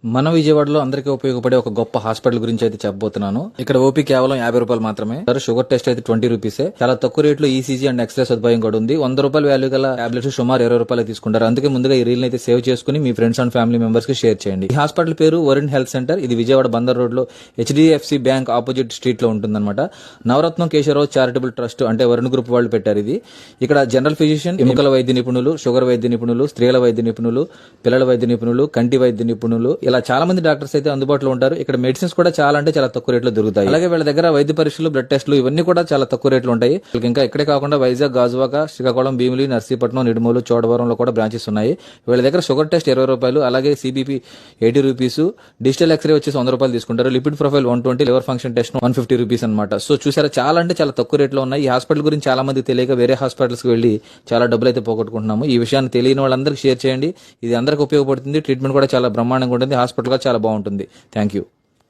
మన విజయవాడలో అందరికీ ఉపయోగపడే ఒక గొప్ప హాస్పిటల్ గురించి అయితే చెప్పబోతున్నాను. ఇక్కడ ఓపీ కేవలం 50 రూపాయలు మాత్రమే. షుగర్ టెస్ట్ అయితే 20 రూపీసే. చాలా తక్కువ రేట్లో ఈసీజీ అండ్ ఎక్స్రే సదుపాయం కూడా ఉంది. 100 రూపాయల వాల్యూ గల టాబ్లెట్స్ సుమారు 20 రూపాయలు తీసుకుంటారు. అందుకే ముందుగా ఈ రీల్ అయితే సేవ్ చేసుకుని మీ ఫ్రెండ్స్ అండ్ ఫ్యామిలీ మెంబర్స్ కి షేర్ చేయండి. ఈ హాస్పిటల్ పేరు వరుణ్ హెల్త్ సెంటర్. ఇది విజయవాడ బందర్ రోడ్ లో HDFC బ్యాంక్ ఆపోజిట్ స్ట్రీట్ లో ఉంటుందన్నమాట. నవరత్నం కేశవరావు చారిటబుల్ ట్రస్ట్ అంటే వరుణ్ గ్రూప్ వాళ్ళు పెట్టారు ఇది. ఇక్కడ జనరల్ ఫిజిషియన్, ఎముకల వైద్య నిపుణులు, షుగర్ వైద్య నిపుణులు, స్త్రీల వైద్య నిపుణులు, పిల్లల వైద్య నిపుణులు, కంటి వైద్య నిపుణులు ఇలా చాలా మంది డాక్టర్స్ అయితే అందుబాటులో ఉంటారు. ఇక్కడ మెడిసిన్స్ కూడా చాలా అంటే చాలా తక్కువ రేట్లో దొరుకుతాయి. అలాగే వీళ్ళ దగ్గర వైద్య పరీక్షలు, బ్లడ్ టెస్టులు ఇవన్నీ కూడా చాలా తక్కువ రేట్లు ఉంటాయి. ఇంకా ఇక్కడే కాకుండా వైజాగ్, గాజువాక, శ్రీకాకుళం, భీమిలి, నర్సీపట్నం, నిడుమూలు, చోడవరంలో కూడా బ్రాంచెస్ ఉన్నాయి. వీళ్ళ దగ్గర షుగర్ టెస్ట్ 20 రూపాయలు, అలాగే CBP 80 రూపీస్, డిజిటల్ ఎక్స్రే వచ్చేసి 100 రూపాయలు తీసుకుంటారు. Lipid profile 120, liver function test 150 rupees అనమాట. సో చూసారా, చాలా అంటే చాలా తక్కువ రేట్లో ఉన్నాయి. ఈ హాస్పిటల్ గురించి చాలా మంది తెలియక వేరే హాస్పిటల్స్ కి వెళ్లి చాలా డబ్బులు అయితే పోగొట్టుకుంటున్నాము. ఈ విషయాన్ని తెలియని వాళ్ళందరికీ షేర్ చేయండి. ఇది అందరికి ఉపయోగపడుతుంది. ట్రీట్మెంట్ కూడా చాలా బ్రహ్మాండంగా ఉంటుంది. హాస్పిటల్ కూడా చాలా బాగుంటుంది. Thank you.